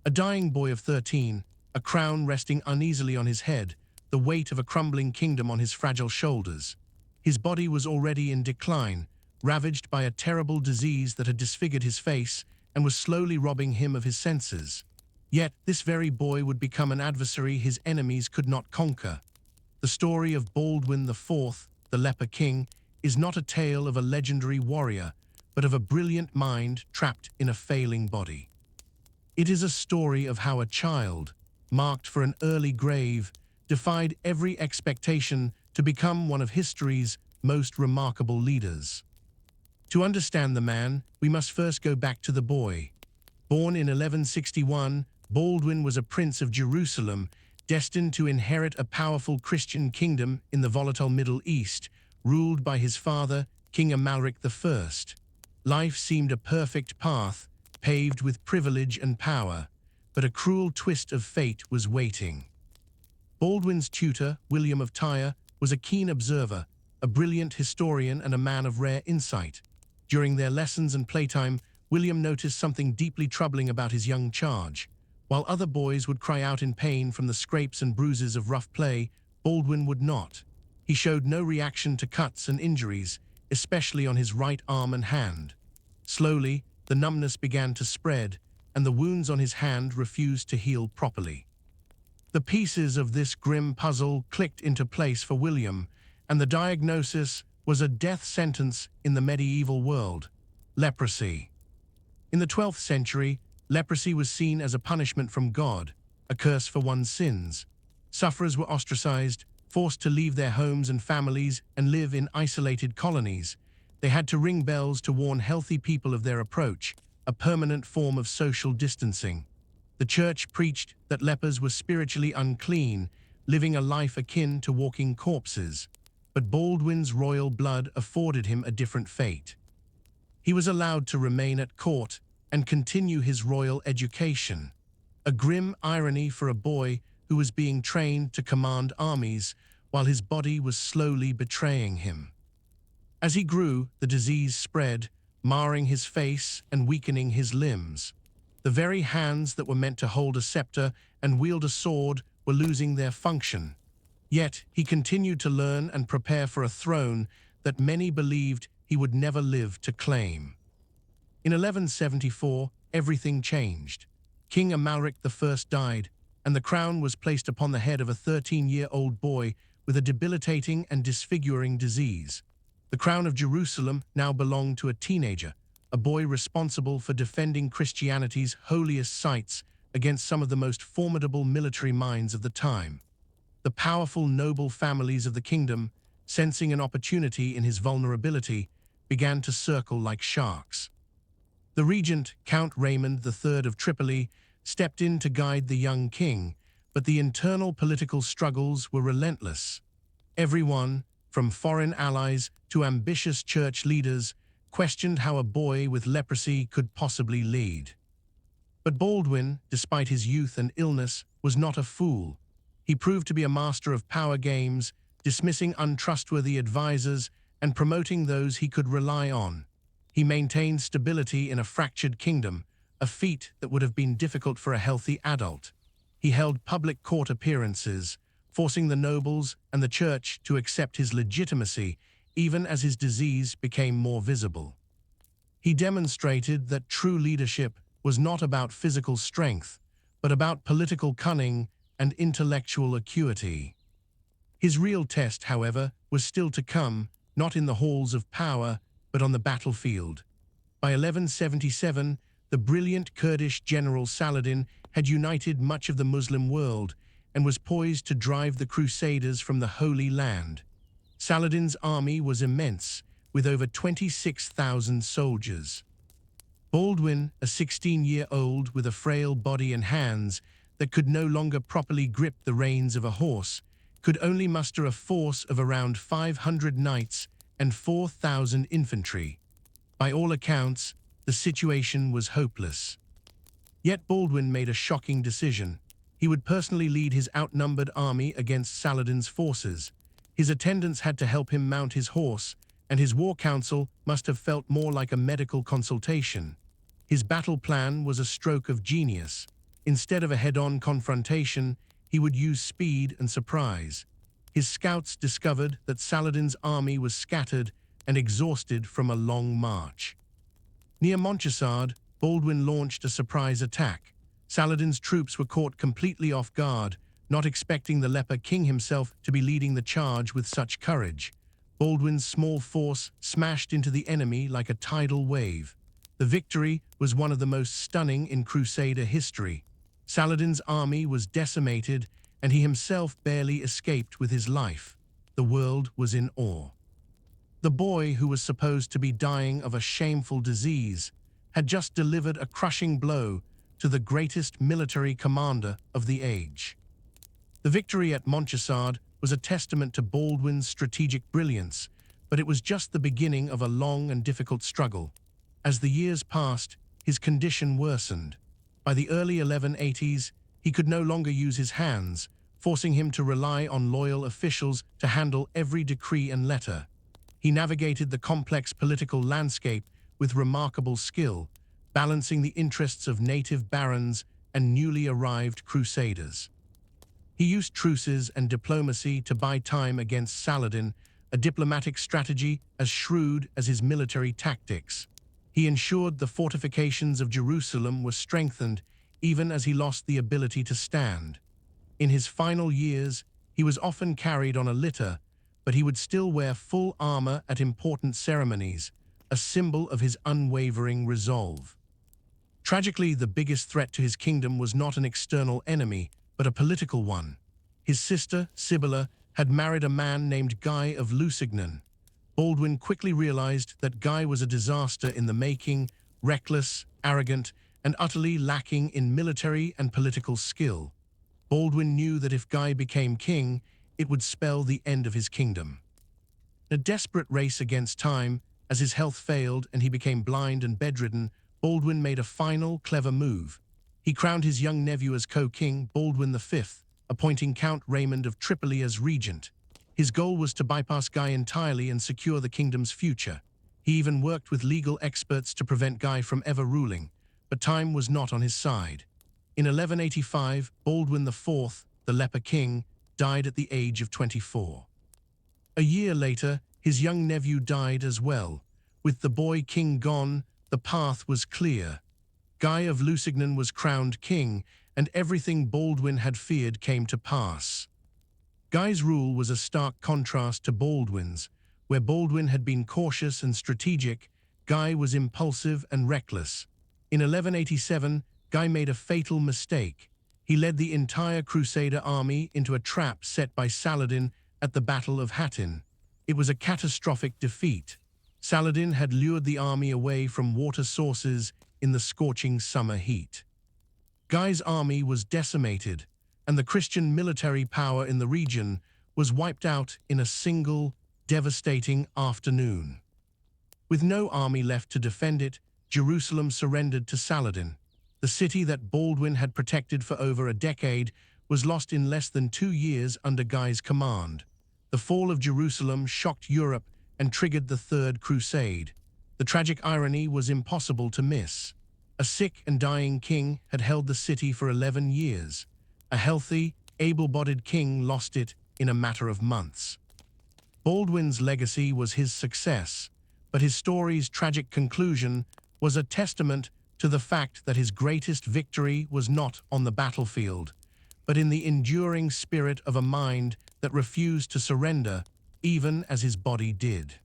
A dying boy of 13, a crown resting uneasily on his head, the weight of a crumbling kingdom on his fragile shoulders. His body was already in decline, ravaged by a terrible disease that had disfigured his face and was slowly robbing him of his senses. Yet this very boy would become an adversary his enemies could not conquer. The story of Baldwin IV, the Leper King, is not a tale of a legendary warrior, but of a brilliant mind trapped in a failing body. It is a story of how a child, marked for an early grave, defied every expectation to become one of history's most remarkable leaders. To understand the man, we must first go back to the boy. Born in 1161, Baldwin was a prince of Jerusalem, destined to inherit a powerful Christian kingdom in the volatile Middle East, ruled by his father, King Amalric I. Life seemed a perfect path, paved with privilege and power, but a cruel twist of fate was waiting. Baldwin's tutor, William of Tyre, was a keen observer, a brilliant historian and a man of rare insight. During their lessons and playtime, William noticed something deeply troubling about his young charge. While other boys would cry out in pain from the scrapes and bruises of rough play, Baldwin would not. He showed no reaction to cuts and injuries, especially on his right arm and hand. Slowly, the numbness began to spread, and the wounds on his hand refused to heal properly. The pieces of this grim puzzle clicked into place for William, and the diagnosis was a death sentence in the medieval world: leprosy. In the 12th century, leprosy was seen as a punishment from God, a curse for one's sins. Sufferers were ostracized, forced to leave their homes and families and live in isolated colonies. They had to ring bells to warn healthy people of their approach, a permanent form of social distancing. The church preached that lepers were spiritually unclean, living a life akin to walking corpses. But Baldwin's royal blood afforded him a different fate. He was allowed to remain at court and continue his royal education. A grim irony for a boy who was being trained to command armies while his body was slowly betraying him. As he grew, the disease spread, marring his face and weakening his limbs. The very hands that were meant to hold a scepter and wield a sword were losing their function. Yet he continued to learn and prepare for a throne that many believed he would never live to claim. In 1174, everything changed. King Amalric I died, and the crown was placed upon the head of a 13-year-old boy with a debilitating and disfiguring disease. The crown of Jerusalem now belonged to a teenager, a boy responsible for defending Christianity's holiest sites against some of the most formidable military minds of the time. The powerful noble families of the kingdom, sensing an opportunity in his vulnerability, began to circle like sharks. The regent, Count Raymond III of Tripoli, stepped in to guide the young king, but the internal political struggles were relentless. Everyone, from foreign allies to ambitious church leaders, questioned how a boy with leprosy could possibly lead. But Baldwin, despite his youth and illness, was not a fool. He proved to be a master of power games, dismissing untrustworthy advisors and promoting those he could rely on. He maintained stability in a fractured kingdom, a feat that would have been difficult for a healthy adult. He held public court appearances, forcing the nobles and the church to accept his legitimacy, even as his disease became more visible. He demonstrated that true leadership was not about physical strength, but about political cunning and intellectual acuity. His real test, however, was still to come, not in the halls of power, but on the battlefield. By 1177, the brilliant Kurdish general Saladin had united much of the Muslim world and was poised to drive the Crusaders from the Holy Land. Saladin's army was immense, with over 26,000 soldiers. Baldwin, a 16-year-old with a frail body and hands that could no longer properly grip the reins of a horse, could only muster a force of around 500 knights and 4,000 infantry. By all accounts, the situation was hopeless. Yet Baldwin made a shocking decision. He would personally lead his outnumbered army against Saladin's forces. His attendants had to help him mount his horse, and his war council must have felt more like a medical consultation. His battle plan was a stroke of genius. Instead of a head-on confrontation, he would use speed and surprise. His scouts discovered that Saladin's army was scattered and exhausted from a long march. Near Montchesard, Baldwin launched a surprise attack. Saladin's troops were caught completely off guard, not expecting the Leper King himself to be leading the charge with such courage. Baldwin's small force smashed into the enemy like a tidal wave. The victory was one of the most stunning in Crusader history. Saladin's army was decimated, and he himself barely escaped with his life. The world was in awe. The boy, who was supposed to be dying of a shameful disease, had just delivered a crushing blow to the greatest military commander of the age. The victory at Montchesard was a testament to Baldwin's strategic brilliance, but it was just the beginning of a long and difficult struggle. As the years passed, his condition worsened. By the early 1180s, he could no longer use his hands, forcing him to rely on loyal officials to handle every decree and letter. He navigated the complex political landscape with remarkable skill, balancing the interests of native barons and newly arrived crusaders. He used truces and diplomacy to buy time against Saladin, a diplomatic strategy as shrewd as his military tactics. He ensured the fortifications of Jerusalem were strengthened even as he lost the ability to stand. In his final years, he was often carried on a litter, but he would still wear full armor at important ceremonies, a symbol of his unwavering resolve. Tragically, the biggest threat to his kingdom was not an external enemy, but a political one. His sister, Sibylla, had married a man named Guy of Lusignan. Baldwin quickly realized that Guy was a disaster in the making, reckless, arrogant, and utterly lacking in military and political skill. Baldwin knew that if Guy became king, it would spell the end of his kingdom. In a desperate race against time, as his health failed and he became blind and bedridden, Baldwin made a final, clever move. He crowned his young nephew as co-king, Baldwin V, appointing Count Raymond of Tripoli as regent. His goal was to bypass Guy entirely and secure the kingdom's future. He even worked with legal experts to prevent Guy from ever ruling, but time was not on his side. In 1185, Baldwin IV, the Leper King, died at the age of 24. A year later, his young nephew died as well. With the boy king gone, the path was clear. Guy of Lusignan was crowned king, and everything Baldwin had feared came to pass. Guy's rule was a stark contrast to Baldwin's. Where Baldwin had been cautious and strategic, Guy was impulsive and reckless. In 1187, Guy made a fatal mistake. He led the entire Crusader army into a trap set by Saladin at the Battle of Hattin. It was a catastrophic defeat. Saladin had lured the army away from water sources in the scorching summer heat. Guy's army was decimated, and the Christian military power in the region was wiped out in a single, devastating afternoon. With no army left to defend it, Jerusalem surrendered to Saladin. The city that Baldwin had protected for over a decade was lost in less than 2 years under Guy's command. The fall of Jerusalem shocked Europe and triggered the Third Crusade. The tragic irony was impossible to miss. A sick and dying king had held the city for 11 years. A healthy, able-bodied king lost it in a matter of months. Baldwin's legacy was his success, but his story's tragic conclusion was a testament to the fact that his greatest victory was not on the battlefield, but in the enduring spirit of a mind that refused to surrender, even as his body did.